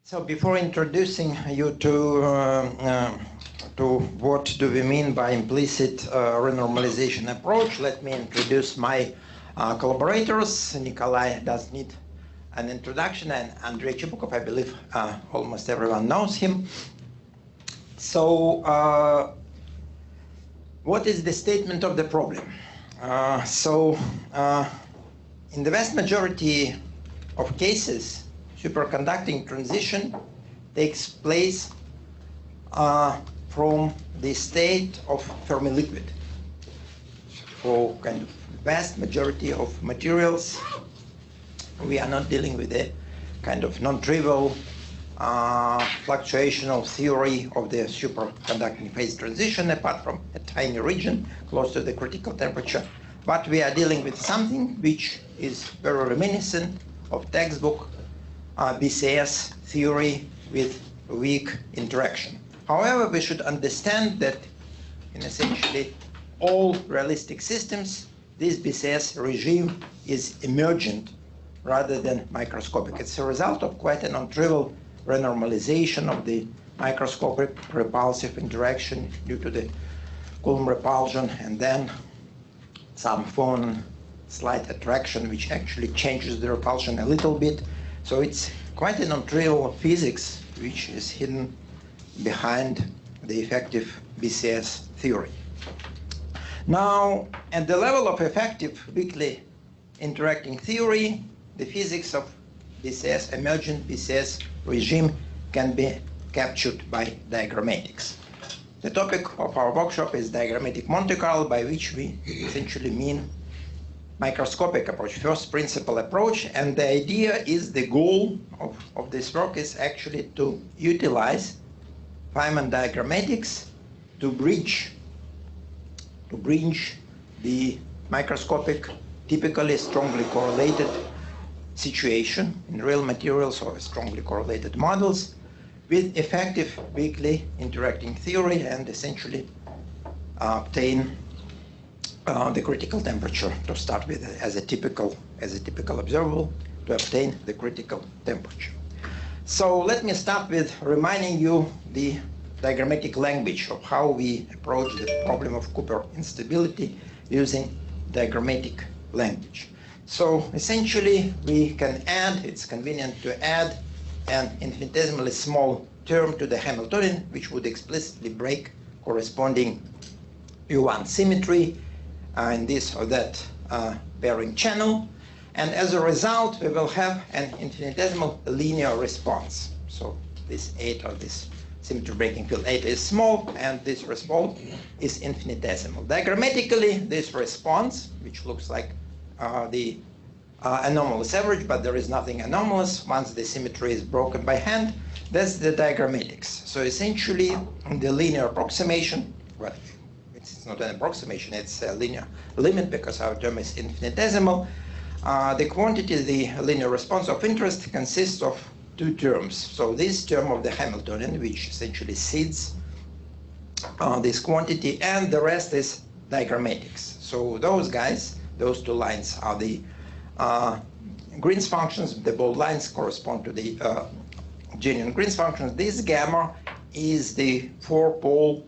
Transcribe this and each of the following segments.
So before introducing you to what do we mean by implicit renormalization approach, let me introduce my collaborators. Nikolai does need an introduction, and Andrei Chibukov, I believe almost everyone knows him. So what is the statement of the problem? In the vast majority of cases, superconducting transition takes place from the state of Fermi liquid. For kind of vast majority of materials, we are not dealing with a kind of non-trivial fluctuational theory of the superconducting phase transition, apart from a tiny region close to the critical temperature. But we are dealing with something which is very reminiscent of textbook BCS theory with weak interaction. However, we should understand that in essentially all realistic systems, this BCS regime is emergent rather than microscopic. It's a result of quite a non-trivial renormalization of the microscopic repulsive interaction due to the Coulomb repulsion, and then some phone slight attraction which actually changes the repulsion a little bit. So it's quite a non-trivial physics which is hidden behind the effective BCS theory. Now, at the level of effective weakly interacting theory, the physics of BCS, emergent BCS regime can be captured by diagrammatics. The topic of our workshop is Diagrammatic MonteCarlo, by which we essentially mean microscopic approach, first principle approach, and the idea is the goal of this work is actually to utilize Feynman diagrammatics to bridge the microscopic, typically strongly correlated situation in real materials or strongly correlated models with effective weakly interacting theory and essentially obtain the critical temperature to start with as a typical observable to obtain the critical temperature. So let me start with reminding you the diagrammatic language of how we approach the problem of Cooper instability using diagrammatic language. So essentially we can add, it's convenient to add an infinitesimally small term to the Hamiltonian which would explicitly break corresponding U1 symmetry in this or that pairing channel, and as a result we will have an infinitesimal linear response. So this eta, this symmetry breaking field eta is small, and this response is infinitesimal. Diagrammatically, this response, which looks like the anomalous average, but there is nothing anomalous once the symmetry is broken by hand, that's the diagrammatics. So essentially the linear approximation, well, it's not an approximation, it's a linear limit because our term is infinitesimal. The quantity, the linear response of interest, consists of two terms. So this term of the Hamiltonian, which essentially seeds this quantity, and the rest is diagrammatics. So those guys, those two lines are the Green's functions. The bold lines correspond to the genuine Green's functions. This gamma is the four-pole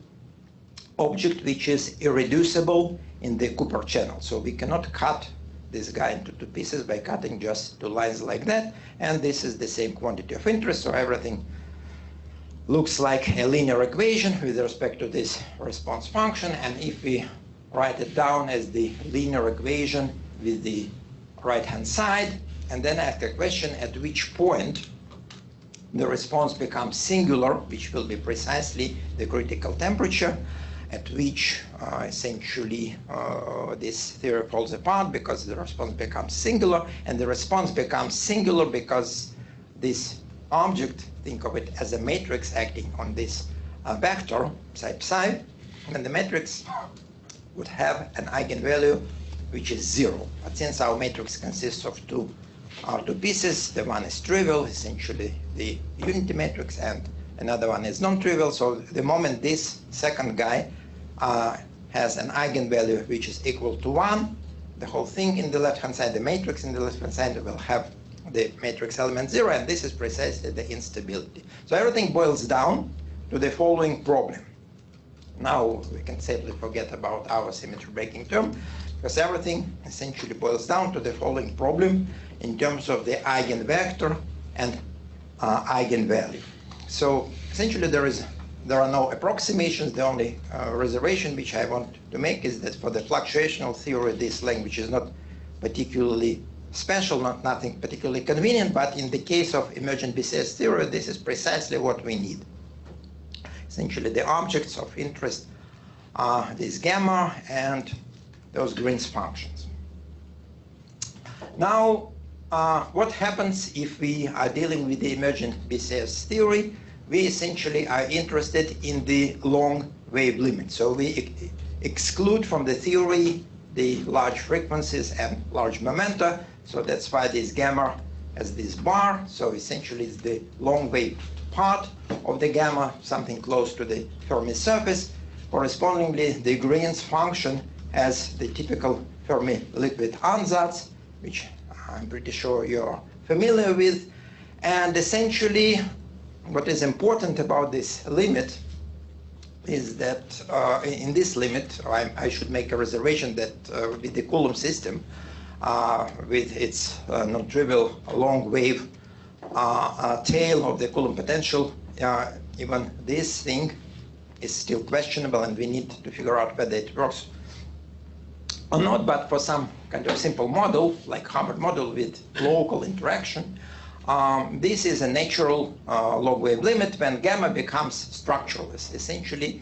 object which is irreducible in the Cooper channel. So we cannot cut this guy into two pieces by cutting just two lines like that, and this is the same quantity of interest, so everything looks like a linear equation with respect to this response function. And if we write it down as the linear equation with the right hand side and then ask a question at which point the response becomes singular, which will be precisely the critical temperature, at which essentially this theory falls apart because the response becomes singular, and the response becomes singular because this object, think of it as a matrix acting on this vector psi, and the matrix would have an eigenvalue which is 0. But since our matrix consists of two pieces, the one is trivial, essentially the unity matrix, and another one is non-trivial. So the moment this second guy has an eigenvalue which is equal to 1, the whole thing in the left-hand side, the matrix in the left-hand side, will have the matrix element 0, and this is precisely the instability. So everything boils down to the following problem. Now we can safely forget about our symmetry breaking term, because everything essentially boils down to the following problem in terms of the eigenvector and eigenvalue. So essentially there are no approximations. The only reservation which I want to make is that for the fluctuational theory, this language is not particularly special, nothing particularly convenient, but in the case of emergent BCS theory, this is precisely what we need. Essentially, the objects of interest are this gamma and those Green's functions. Now, what happens if we are dealing with the emergent BCS theory? We essentially are interested in the long wave limit. So we exclude from the theory the large frequencies and large momenta. So that's why this gamma has this bar. So essentially it's the long wave part of the gamma, something close to the Fermi surface. Correspondingly, the Green's function has the typical Fermi liquid ansatz, which I'm pretty sure you're familiar with. And essentially, what is important about this limit is that in this limit, I should make a reservation that with the Coulomb system, with its non-trivial long wave tail of the Coulomb potential, even this thing is still questionable, and we need to figure out whether it works or not. But for some kind of simple model, like Hubbard model with local interaction, this is a natural log wave limit when gamma becomes structureless, essentially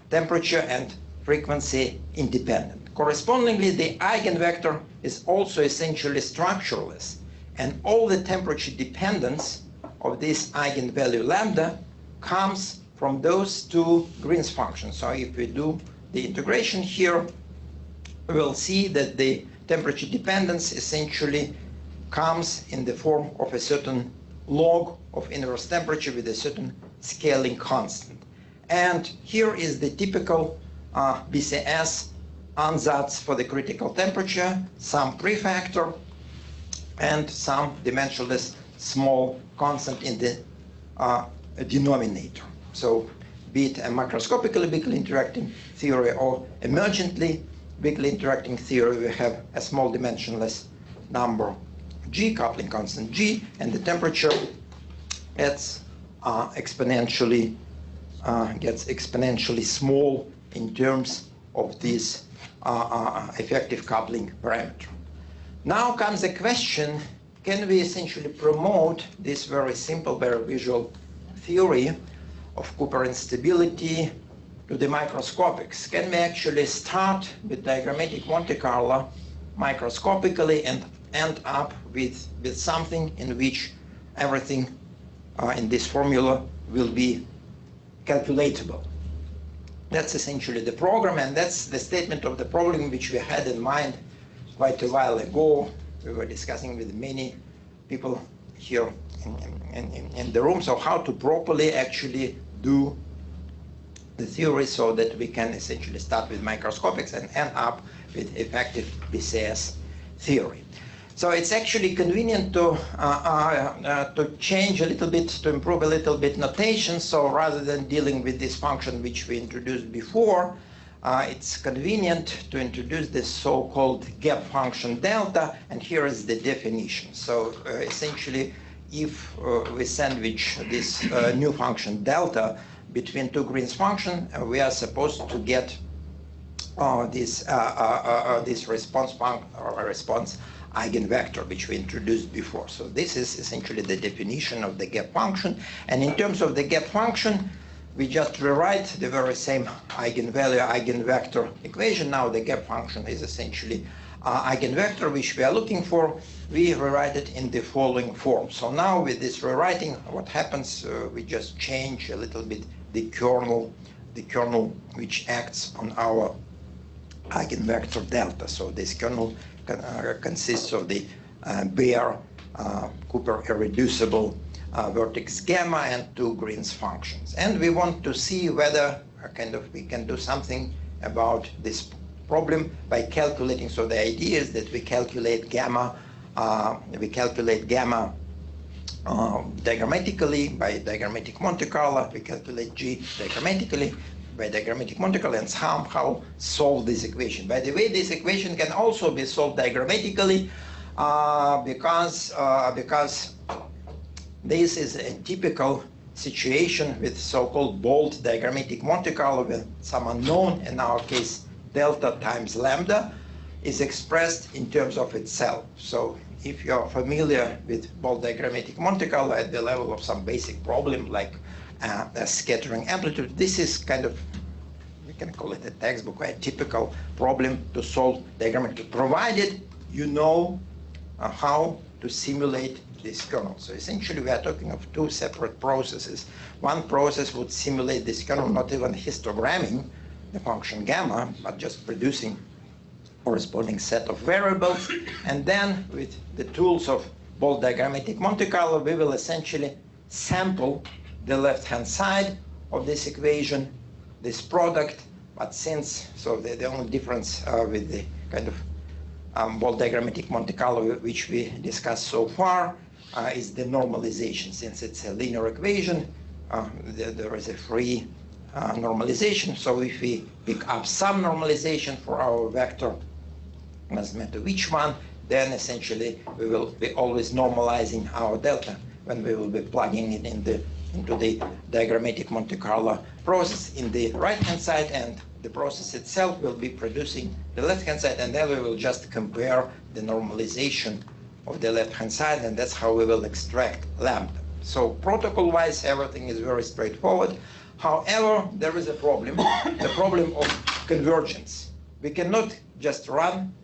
temperature and frequency independent. Correspondingly, the eigenvector is also essentially structureless, and all the temperature dependence of this eigenvalue lambda comes from those two Green's functions. So if we do the integration here, we'll see that the temperature dependence essentially comes in the form of a certain log of inverse temperature with a certain scaling constant. And here is the typical BCS ansatz for the critical temperature, some prefactor, and some dimensionless small constant in the denominator. So be it a macroscopically weakly interacting theory or emergently weakly interacting theory, we have a small dimensionless number G, coupling constant G, and the temperature gets exponentially small in terms of this effective coupling parameter. Now comes the question, can we essentially promote this very simple, very visual theory of Cooper instability to the microscopics? Can we actually start with diagrammatic MonteCarlo microscopically and end up with something in which everything in this formula will be calculatable? That's essentially the program, and that's the statement of the problem which we had in mind quite a while ago. We were discussing with many people here in the room, so how to properly actually do the theory so that we can essentially start with microscopics and end up with effective BCS theory. So it's actually convenient to change a little bit, to improve a little bit notation. So rather than dealing with this function which we introduced before, it's convenient to introduce this so-called gap function delta, and here is the definition. So essentially, if we sandwich this new function delta between two Green's function, we are supposed to get this response eigenvector which we introduced before. So this is essentially the definition of the gap function, and in terms of the gap function, we just rewrite the very same eigenvalue eigenvector equation. Now the gap function is essentially eigenvector which we are looking for. We rewrite it in the following form. So now with this rewriting, what happens, we just change a little bit the kernel which acts on our eigenvector delta. So this kernel consists of the bare Cooper irreducible vertex gamma and two Green's functions. And we want to see whether we can do something about this problem by calculating. So the idea is that we calculate gamma We calculate gamma diagrammatically by Diagrammatic MonteCarlo. We calculate G diagrammatically by Diagrammatic MonteCarlo, and somehow solve this equation. By the way, this equation can also be solved diagrammatically because this is a typical situation with so-called bold Diagrammatic MonteCarlo, when some unknown, in our case delta times lambda, is expressed in terms of itself. So if you're familiar with bold Diagrammatic MonteCarlo at the level of some basic problem like a scattering amplitude, this is kind of, you can call it a textbook, a typical problem to solve diagrammatically, provided you know how to simulate this kernel. So essentially we are talking of two separate processes. One process would simulate this kernel, not even histogramming the function gamma, but just producing corresponding set of variables. And then with the tools of bold Diagrammatic MonteCarlo, we will essentially sample the left-hand side of this equation, this product. But since, so the only difference with the kind of bold Diagrammatic MonteCarlo which we discussed so far is the normalization. Since it's a linear equation, there is a free normalization. So if we pick up some normalization for our vector, doesn't matter which one, then essentially we will be always normalizing our delta when we will be plugging it into the Diagrammatic MonteCarlo process in the right-hand side, and the process itself will be producing the left-hand side, and then we will just compare the normalization of the left-hand side, and that's how we will extract lambda. So protocol-wise, everything is very straightforward. However, there is a problem, the problem of convergence. We cannot just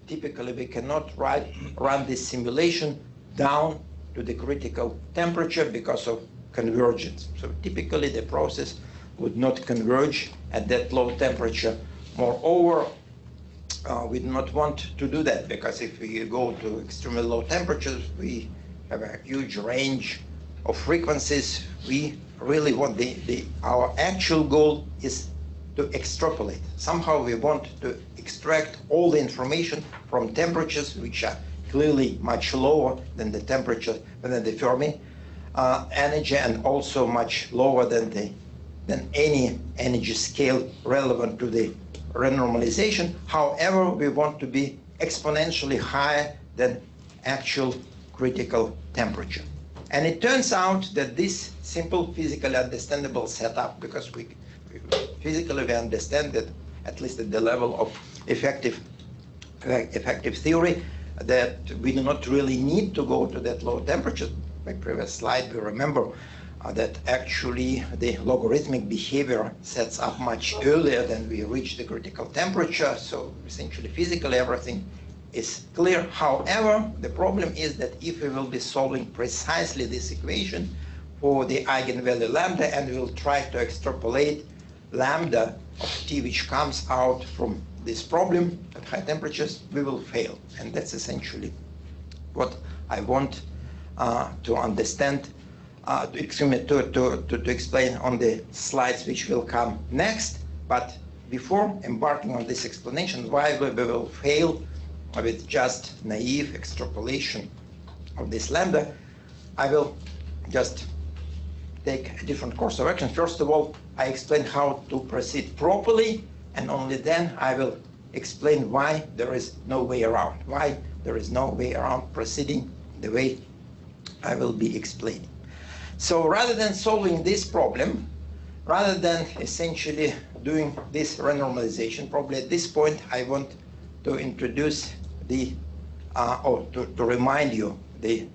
typically we cannot run this simulation down to the critical temperature because of convergence. So typically the process would not converge at that low temperature. Moreover, we do not want to do that, because if we go to extremely low temperatures, we have a huge range of frequencies. We really want our actual goal is to extrapolate. Somehow we want to extract all the information from temperatures which are clearly much lower than the temperature, than the Fermi energy, and also much lower than any energy scale relevant to the renormalization. However, we want to be exponentially higher than actual critical temperature. And it turns out that this simple physically understandable setup, because physically we understand that, at least at the level of effective theory, that we do not really need to go to that low temperature. My previous slide, we remember that actually the logarithmic behavior sets up much earlier than we reach the critical temperature. So essentially physically everything is clear. However, the problem is that if we will be solving precisely this equation for the eigenvalue lambda, and we will try to extrapolate lambda of t which comes out from this problem at high temperatures, we will fail. And that's essentially what I want to understand, to explain on the slides which will come next. But before embarking on this explanation why we will fail with just naive extrapolation of this lambda, I will just take a different course of action. First of all, I explain how to proceed properly, and only then I will explain why there is no way around, why there is no way around proceeding the way I will be explaining. So rather than solving this problem, rather than essentially doing this renormalization, probably at this point I want to introduce to remind you the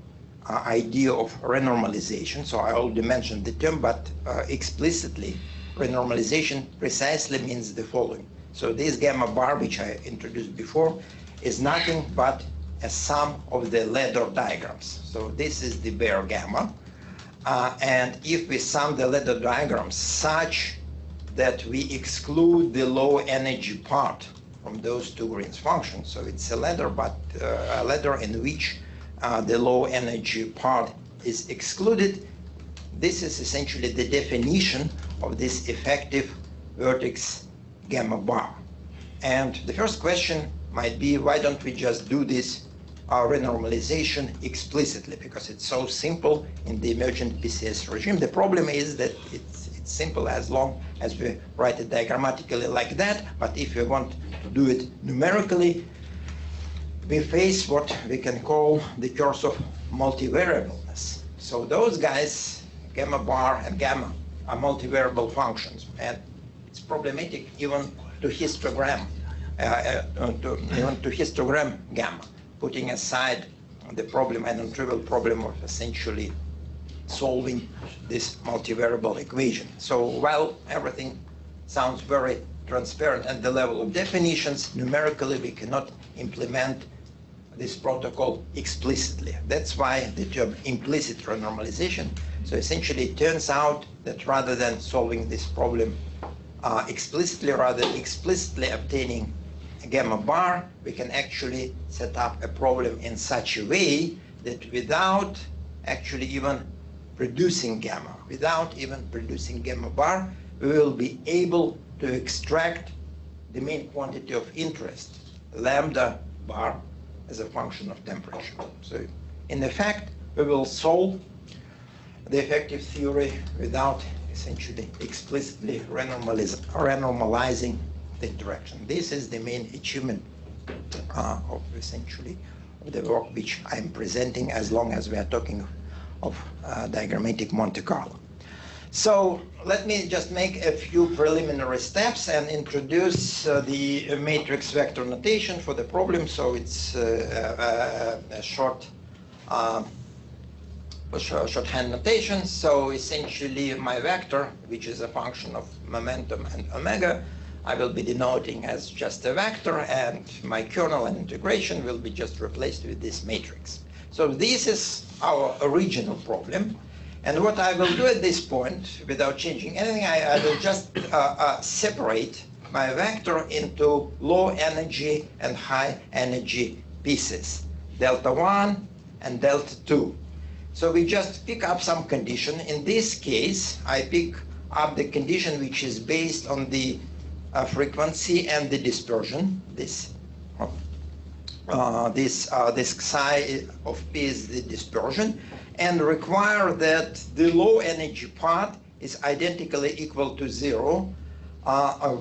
idea of renormalization. So I already mentioned the term, but explicitly renormalization precisely means the following. So this gamma bar, which I introduced before, is nothing but a sum of the ladder diagrams. So this is the bare gamma. And if we sum the ladder diagrams such that we exclude the low energy part from those two Green's functions, so it's a ladder, but a ladder in which the low energy part is excluded, this is essentially the definition of this effective vertex gamma bar. And the first question might be, why don't we just do this renormalization explicitly, because it's so simple in the emergent PCS regime. The problem is that it's simple as long as we write it diagrammatically like that, but if we want to do it numerically, we face what we can call the curse of multivariableness. So those guys, gamma bar and gamma, are multivariable functions, and it's problematic even to histogram, gamma, putting aside the problem and non-trivial problem of essentially solving this multivariable equation. So while everything sounds very transparent at the level of definitions, numerically we cannot implement this protocol explicitly. That's why the term implicit renormalization. So essentially it turns out that rather than solving this problem explicitly, rather explicitly obtaining a gamma bar, we can actually set up a problem in such a way that without actually even producing gamma, bar, we will be able to extract the main quantity of interest, lambda bar, as a function of temperature. So in effect, we will solve the effective theory without essentially explicitly renormalizing the interaction. This is the main achievement of essentially the work which I'm presenting, as long as we are talking of diagrammatic Monte-Carlo. So let me just make a few preliminary steps and introduce the matrix vector notation for the problem. So it's a shorthand notation. So essentially my vector, which is a function of momentum and omega, I will be denoting as just a vector, and my kernel and integration will be just replaced with this matrix. So this is our original problem. And what I will do at this point, without changing anything, I will just separate my vector into low energy and high energy pieces, delta 1 and delta 2. So we just pick up some condition. In this case, I pick up the condition which is based on the frequency and the dispersion. This psi of p is the dispersion, and require that the low energy part is identically equal to 0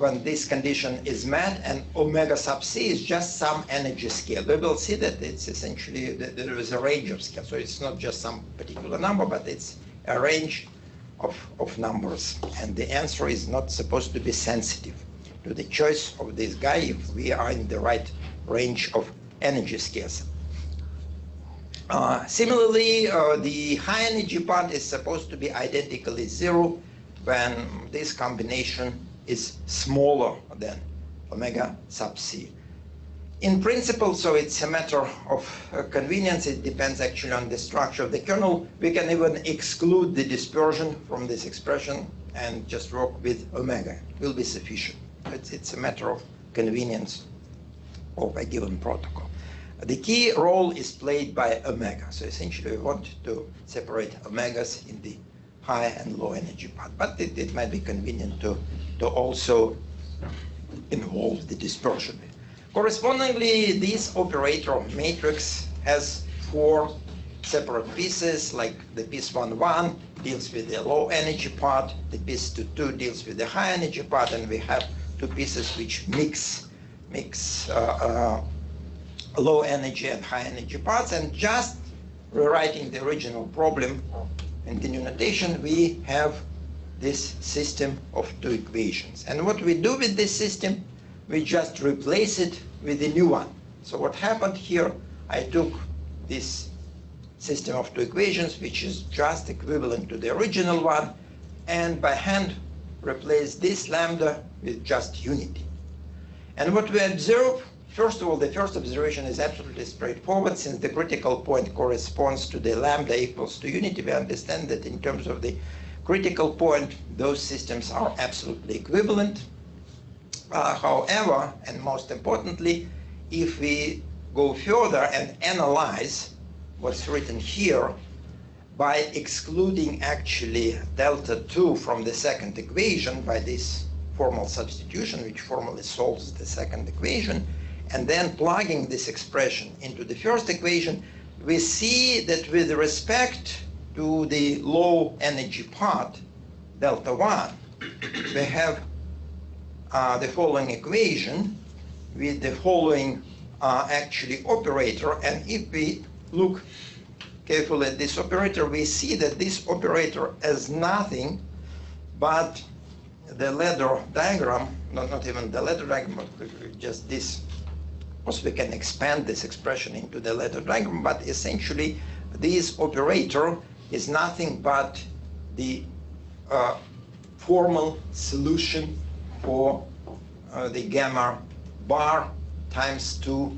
when this condition is met, and omega sub c is just some energy scale. We will see that it's essentially, there is a range of scales, so it's not just some particular number, but it's a range of numbers, and the answer is not supposed to be sensitive to the choice of this guy if we are in the right range of energy scales. Similarly, the high energy part is supposed to be identically 0 when this combination is smaller than omega sub c. In principle, so it's a matter of convenience. It depends actually on the structure of the kernel. We can even exclude the dispersion from this expression and just work with omega. It will be sufficient. It's a matter of convenience of a given protocol. The key role is played by omega. So essentially we want to separate omegas in the high and low energy part. But it might be convenient to also involve the dispersion. Correspondingly, this operator matrix has 4 separate pieces, like the piece 1,1 deals with the low energy part, the piece 2,2 deals with the high energy part, and we have 2 pieces which mix low energy and high energy parts. And just rewriting the original problem in the new notation, we have this system of 2 equations. And what we do with this system, we just replace it with a new one. So what happened here, I took this system of 2 equations, which is just equivalent to the original one, and by hand replaced this lambda with just unity. And what we observe, first of all, the first observation is absolutely straightforward. Since the critical point corresponds to the lambda equals to unity, we understand that in terms of the critical point, those systems are absolutely equivalent. However, and most importantly, if we go further and analyze what's written here by excluding actually delta 2 from the second equation by this formal substitution, which formally solves the second equation, and then plugging this expression into the first equation, we see that with respect to the low energy part, delta 1, we have the following equation with the following actually operator. And if we look carefully at this operator, we see that this operator is nothing but the ladder diagram, not even the ladder diagram, but just this. Of course, we can expand this expression into the ladder diagram, but essentially this operator is nothing but the formal solution for the gamma bar times 2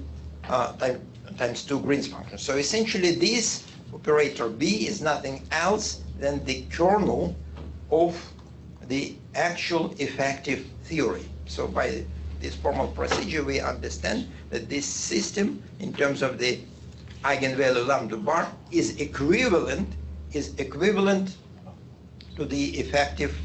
Green's function. So essentially this operator B is nothing else than the kernel of the actual effective theory. So by this formal procedure, we understand that this system, in terms of the eigenvalue lambda bar, is equivalent to the effective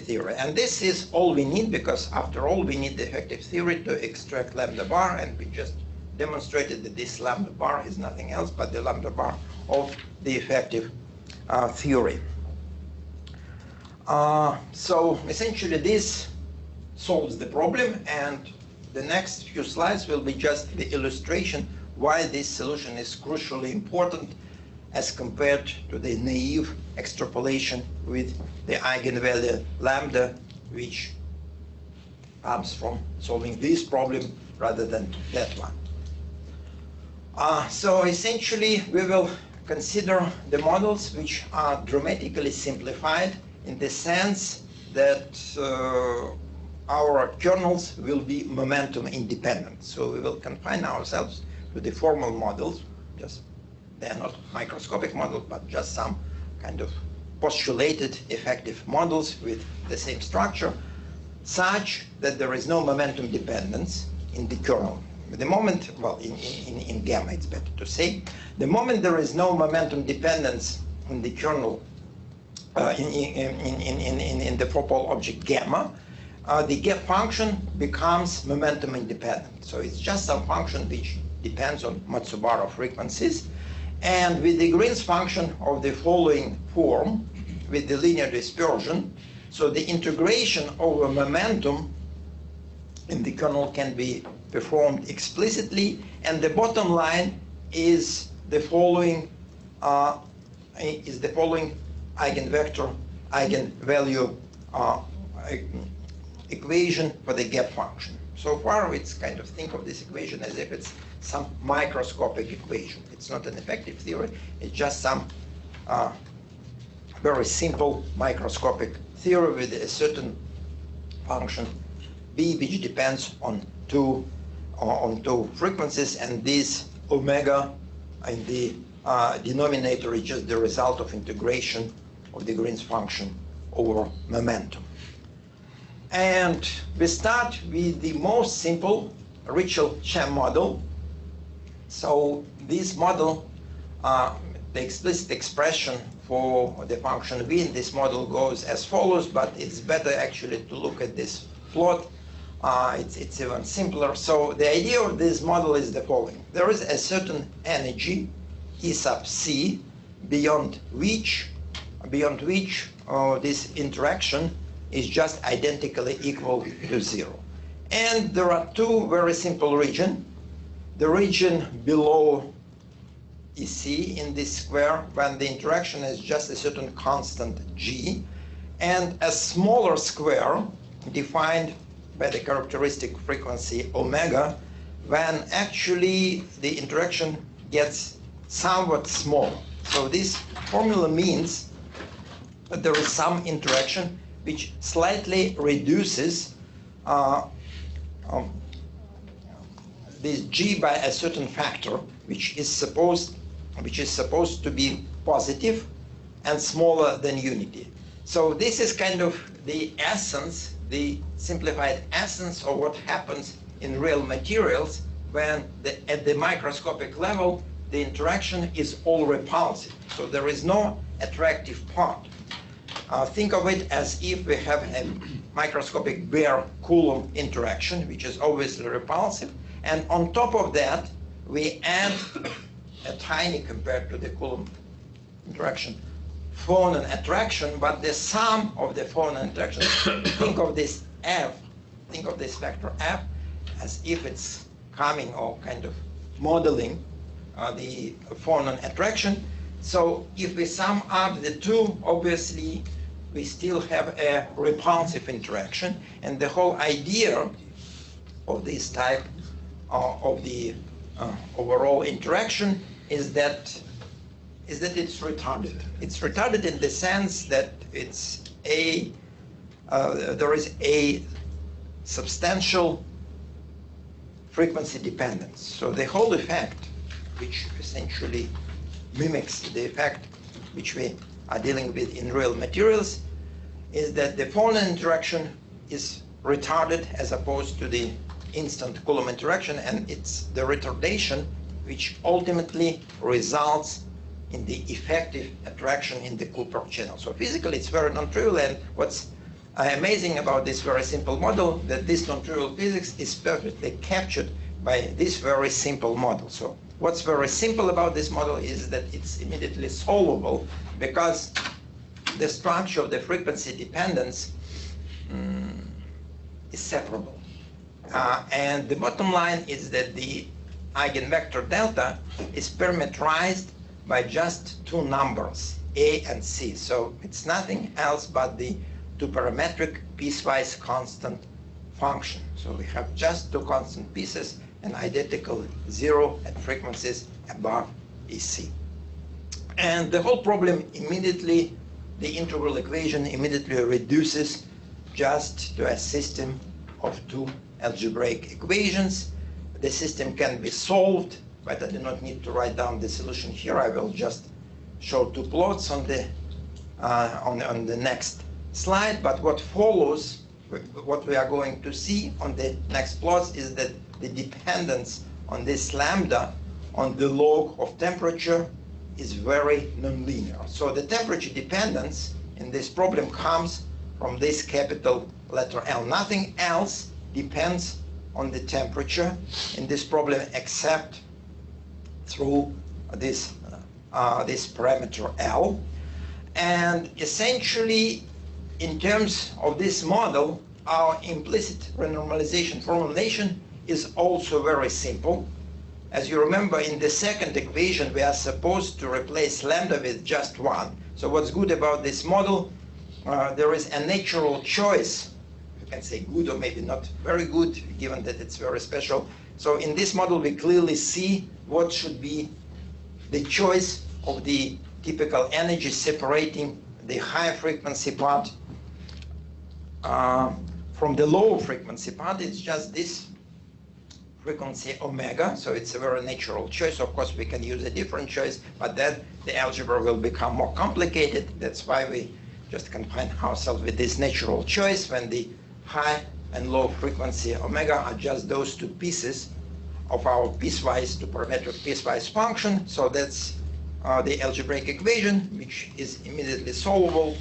theory. And this is all we need, because after all, we need the effective theory to extract lambda bar, and we just demonstrated that this lambda bar is nothing else but the lambda bar of the effective theory. So essentially this solves the problem, and the next few slides will be just the illustration why this solution is crucially important as compared to the naive extrapolation with the eigenvalue lambda, which comes from solving this problem rather than that one. So essentially we will consider the models which are dramatically simplified in the sense that our kernels will be momentum independent. So we will confine ourselves to the formal models, just they are not microscopic models, but just some kind of postulated effective models with the same structure, such that there is no momentum dependence in the kernel. The moment, well, in gamma it's better to say, the moment there is no momentum dependence in the kernel, in the four-pole object gamma, the gap function becomes momentum independent. So it's just some function which depends on Matsubara frequencies. And with the Green's function of the following form, with the linear dispersion, so the integration over momentum in the kernel can be performed explicitly, and the bottom line is the following eigenvector, eigenvalue equation for the gap function. So far, it's kind of think of this equation as if it's some microscopic equation. It's not an effective theory. It's just some very simple microscopic theory with a certain function b, which depends on two frequencies, and this omega in the denominator is just the result of integration of the Green's function over momentum. And we start with the most simple Ritschl-Chem model. So this model, the explicit expression for the function v in this model goes as follows, but it's better actually to look at this plot. It's even simpler. So the idea of this model is the following. There is a certain energy, E sub c, beyond which this interaction is just identically equal to 0. And there are two very simple regions. The region below EC in this square, when the interaction is just a certain constant g, and a smaller square defined by the characteristic frequency omega, when actually the interaction gets somewhat small. So this formula means that there is some interaction which slightly reduces this g by a certain factor, which is supposed to be positive and smaller than unity. So this is kind of the essence, the simplified essence of what happens in real materials when at the microscopic level the interaction is all repulsive. So there is no attractive part. Think of it as if we have a microscopic bare Coulomb interaction, which is obviously repulsive, and on top of that, we add a tiny, compared to the Coulomb interaction, phonon attraction, but the sum of the phonon attraction, think of this F, think of this vector F as if it's coming or kind of modeling the phonon attraction. So if we sum up the two, obviously we still have a repulsive interaction, and the whole idea of this type of the overall interaction is that it's retarded. It's retarded in the sense that it's there is a substantial frequency dependence. So the whole effect, which essentially mimics the effect which we are dealing with in real materials, is that the phonon interaction is retarded as opposed to the instant Coulomb interaction, and it's the retardation which ultimately results in the effective attraction in the Cooper channel. So physically it's very non-trivial, and what's amazing about this very simple model, that this non-trivial physics is perfectly captured by this very simple model. So what's very simple about this model is that it's immediately solvable, because the structure of the frequency dependence is separable. And the bottom line is that the eigenvector delta is parameterized by just two numbers, A and C. So it's nothing else but the two-parametric piecewise constant function. So we have just two constant pieces and identical zero at frequencies above EC. And the whole problem immediately, the integral equation immediately reduces just to a system of two algebraic equations. The system can be solved, but I do not need to write down the solution here. I will just show two plots on the next slide. But what follows, what we are going to see on the next plots, is that the dependence on this lambda on the log of temperature is very nonlinear. So the temperature dependence in this problem comes from this capital letter L. Nothing else depends on the temperature in this problem except through this parameter L. And essentially, in terms of this model, our implicit renormalization formulation is also very simple. As you remember, in the second equation, we are supposed to replace lambda with just 1. So what's good about this model, there is a natural choice. You can say good or maybe not very good, given that it's very special. So in this model, we clearly see what should be the choice of the typical energy separating the high frequency part from the low frequency part. It's just this frequency omega, so it's a very natural choice. Of course, we can use a different choice, but then the algebra will become more complicated. That's why we just confine ourselves with this natural choice, when the high and low frequency omega are just those two pieces of our piecewise to parametric piecewise function. So that's the algebraic equation, which is immediately solvable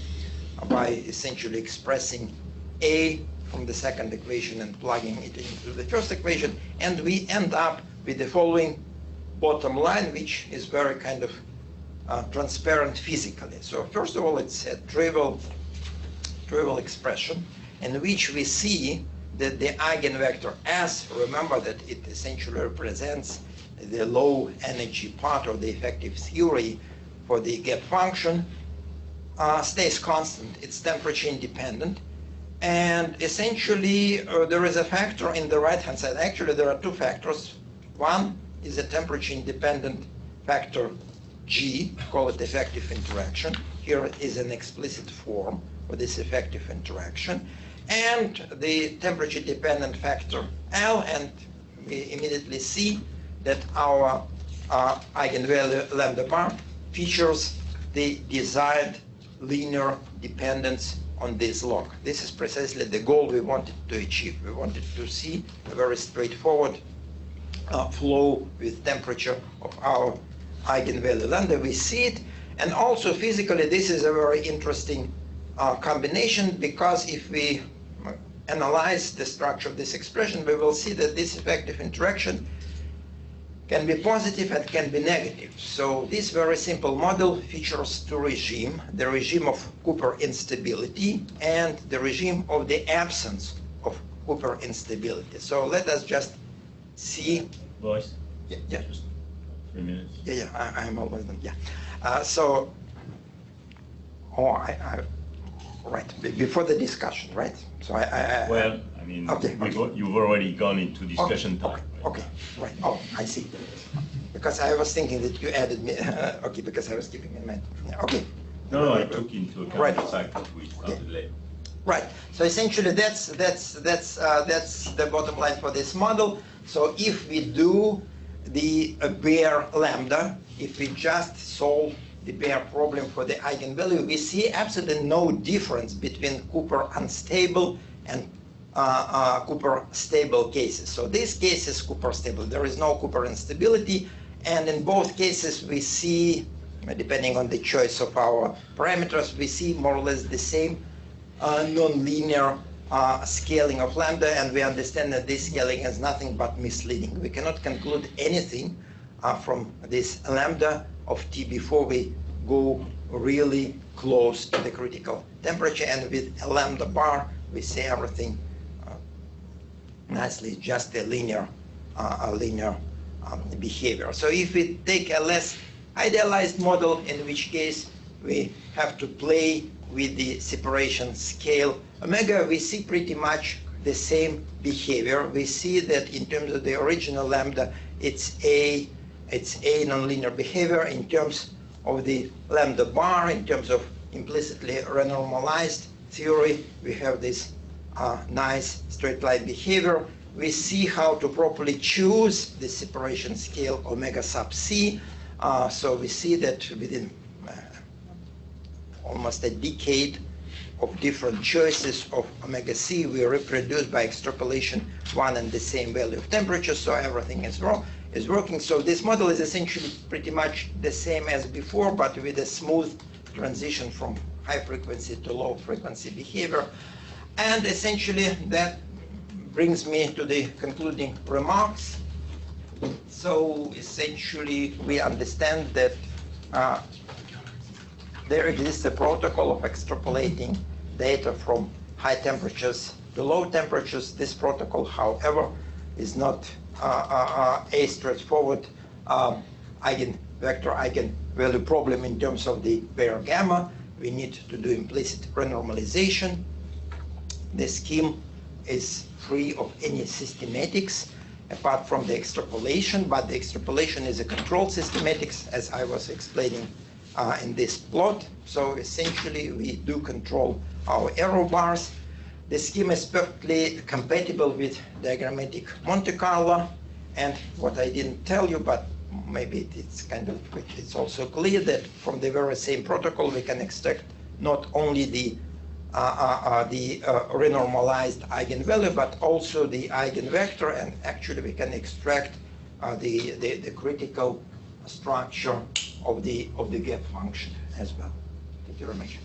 by essentially expressing A from the second equation and plugging it into the first equation, and we end up with the following bottom line, which is very kind of transparent physically. So first of all, it's a trivial expression in which we see that the eigenvector S, remember that it essentially represents the low energy part of the effective theory for the gap function, stays constant. It's temperature independent. And essentially, there is a factor in the right-hand side. Actually, there are two factors. One is a temperature-independent factor G, call it effective interaction. Here is an explicit form for this effective interaction. And the temperature-dependent factor L, and we immediately see that our eigenvalue lambda bar features the desired linear dependence on this log. This is precisely the goal we wanted to achieve. We wanted to see a very straightforward flow with temperature of our eigenvalue lambda. We see it, and also physically this is a very interesting combination, because if we analyze the structure of this expression, we will see that this effective interaction can be positive and can be negative. So this very simple model features two regimes: the regime of Cooper instability and the regime of the absence of Cooper instability. So let us just see. Boris? Yeah. Just 3 minutes. Yeah, I'm almost done. Yeah. Right, before the discussion, right? So Well, I mean, okay. You've already gone into discussion time. Okay, right. Oh, I see. Because I was thinking that you added me. Okay, because I was keeping in mind. Okay. No, I took into account Right. the fact that we started late. Right. So essentially, that's the bottom line for this model. So if we do the bare lambda, if we just solve the bare problem for the eigenvalue, we see absolutely no difference between Cooper unstable and Cooper stable cases. So this case is Cooper stable. There is no Cooper instability, and in both cases we see, depending on the choice of our parameters, we see more or less the same nonlinear scaling of lambda, and we understand that this scaling is nothing but misleading. We cannot conclude anything from this lambda of t before we go really close to the critical temperature, and with a lambda bar we see everything nicely, just a linear behavior. So if we take a less idealized model, in which case we have to play with the separation scale omega, we see pretty much the same behavior. We see that in terms of the original lambda, it's a nonlinear behavior. In terms of the lambda bar, in terms of implicitly renormalized theory, we have this nice straight line behavior. We see how to properly choose the separation scale omega sub c. So we see that within almost a decade of different choices of omega c, we reproduce by extrapolation one and the same value of temperature, so everything is working. So this model is essentially pretty much the same as before, but with a smooth transition from high frequency to low frequency behavior. And essentially that brings me to the concluding remarks. So essentially we understand that there exists a protocol of extrapolating data from high temperatures to low temperatures. This protocol, however, is not a straightforward eigenvalue problem in terms of the bare gamma. We need to do implicit renormalization. The scheme is free of any systematics apart from the extrapolation, but the extrapolation is a controlled systematics, as I was explaining in this plot. So essentially we do control our error bars. The scheme is perfectly compatible with Diagrammatic MonteCarlo, and what I didn't tell you, but maybe it's also clear, that from the very same protocol we can extract not only the renormalized eigenvalue, but also the eigenvector, and actually we can extract the critical structure of the gap function as well. Thank you very much.